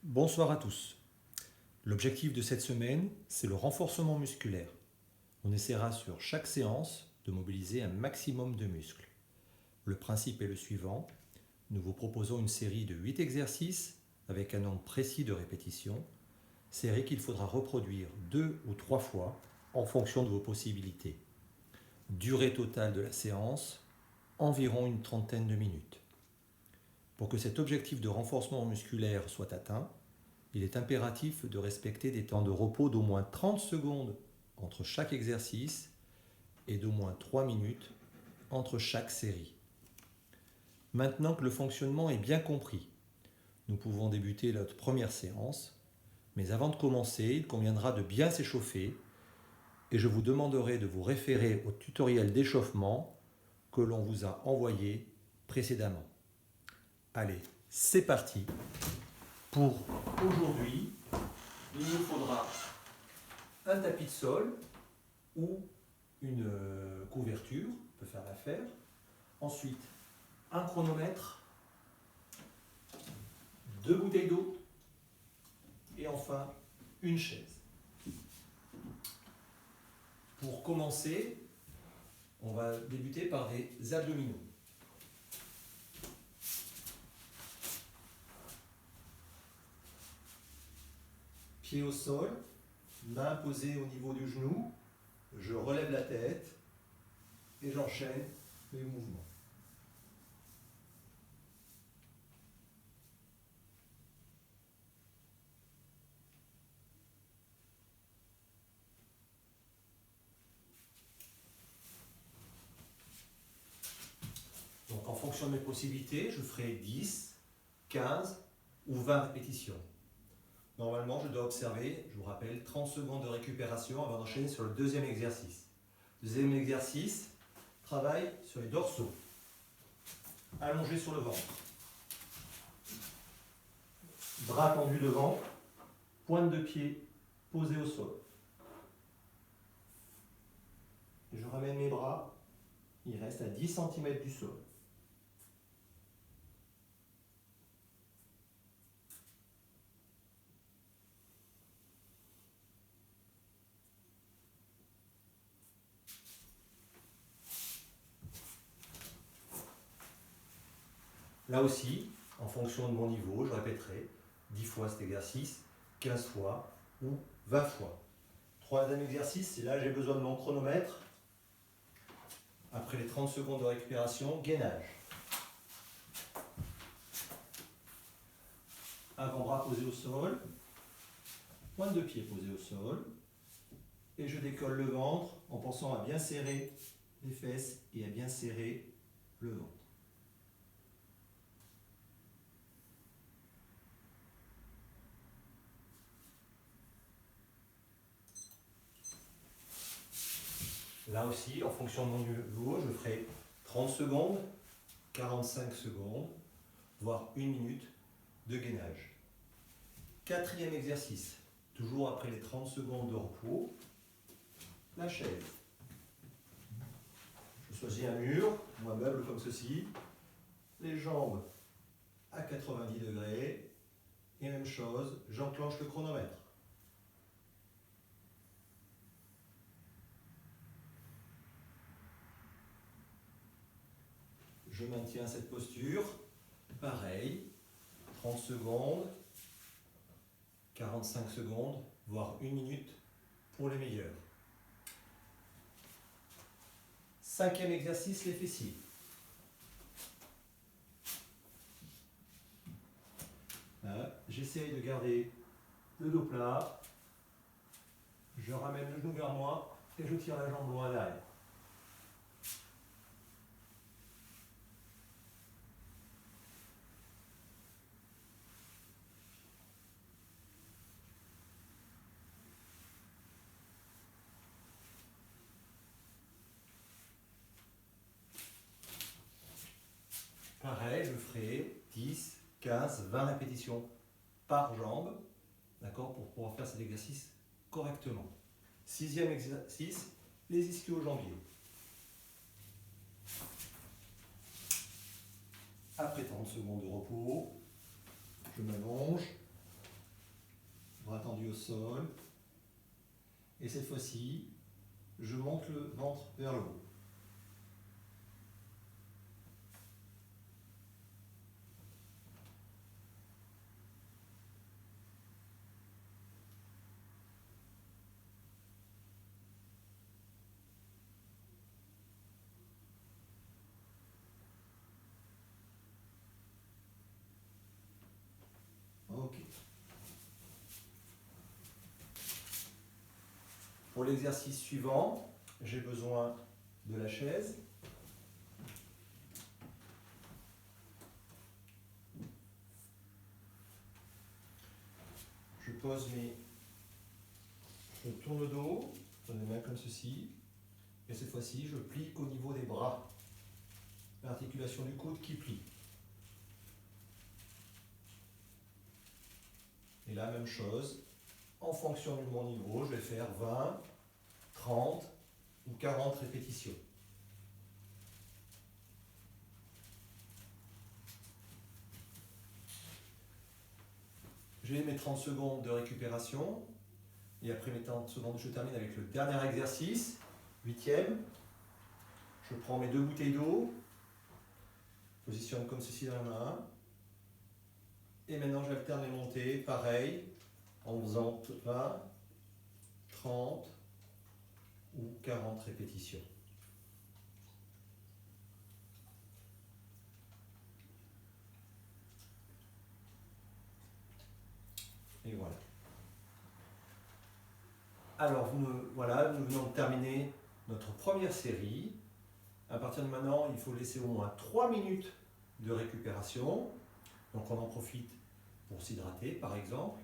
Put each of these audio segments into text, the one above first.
Bonsoir à tous. L'objectif de cette semaine, c'est le renforcement musculaire. On essaiera sur chaque séance de mobiliser un maximum de muscles. Le principe est le suivant. Nous vous proposons une série de 8 exercices avec un nombre précis de répétitions, série qu'il faudra reproduire 2 ou 3 fois en fonction de vos possibilités. Durée totale de la séance, environ une trentaine de minutes. Pour que cet objectif de renforcement musculaire soit atteint, il est impératif de respecter des temps de repos d'au moins 30 secondes entre chaque exercice et d'au moins 3 minutes entre chaque série. Maintenant que le fonctionnement est bien compris, nous pouvons débuter notre première séance, mais avant de commencer, il conviendra de bien s'échauffer et je vous demanderai de vous référer au tutoriel d'échauffement que l'on vous a envoyé précédemment. Allez, c'est parti. Pour aujourd'hui, il nous faudra un tapis de sol ou une couverture, on peut faire l'affaire. Ensuite, un chronomètre, 2 bouteilles d'eau et enfin une chaise. Pour commencer, on va débuter par des abdominaux. Pied au sol, main posée au niveau du genou, je relève la tête et j'enchaîne les mouvements. Donc en fonction de mes possibilités, je ferai 10, 15 ou 20 répétitions. Normalement, je dois observer, je vous rappelle, 30 secondes de récupération avant d'enchaîner sur le deuxième exercice. Deuxième exercice, travail sur les dorsaux. Allongé sur le ventre. Bras tendus devant, pointe de pied posée au sol. Je ramène mes bras, ils restent à 10 cm du sol. Là aussi, en fonction de mon niveau, je répéterai 10 fois cet exercice, 15 fois ou 20 fois. Troisième exercice, c'est là j'ai besoin de mon chronomètre. Après les 30 secondes de récupération, gainage. Avant-bras posé au sol, pointe de pied posée au sol, et je décolle le ventre en pensant à bien serrer les fesses et à bien serrer le ventre. Là aussi, en fonction de mon niveau, je ferai 30 secondes, 45 secondes, voire 1 minute de gainage. Quatrième exercice, toujours après les 30 secondes de repos, la chaise. Je choisis un mur ou un meuble comme ceci, les jambes à 90 degrés, et même chose, j'enclenche le chronomètre. Je maintiens cette posture, pareil, 30 secondes, 45 secondes, voire 1 minute pour les meilleurs. Cinquième exercice, les fessiers. J'essaye de garder le dos plat, je ramène le genou vers moi et je tire la jambe loin derrière. Pareil, je ferai 10, 15, 20 répétitions par jambe, d'accord, pour pouvoir faire cet exercice correctement. Sixième exercice, les ischio-jambiers. Après 30 secondes de repos, je m'allonge, bras tendus au sol. Et cette fois-ci, je monte le ventre vers le haut. Ok. Pour l'exercice suivant, j'ai besoin de la chaise. Je pose je tourne le dos, je donne les mains comme ceci, et cette fois-ci, je plie au niveau des bras. L'articulation du coude qui plie. Et la même chose, en fonction de mon niveau, je vais faire 20, 30 ou 40 répétitions. J'ai mes 30 secondes de récupération. Et après mes 30 secondes, je termine avec le dernier exercice, 8e. Je prends mes 2 bouteilles d'eau, positionne comme ceci dans la main. Et maintenant, j'alterne les montées, pareil, en faisant 20, 30 ou 40 répétitions. Et voilà. Alors, voilà, nous venons de terminer notre première série. À partir de maintenant, il faut laisser au moins 3 minutes de récupération. Donc, on en profite pour s'hydrater, par exemple.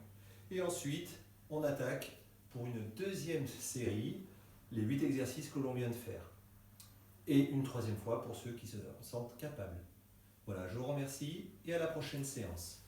Et ensuite, on attaque pour une deuxième série, les 8 exercices que l'on vient de faire. Et une troisième fois pour ceux qui se sentent capables. Voilà, je vous remercie et à la prochaine séance.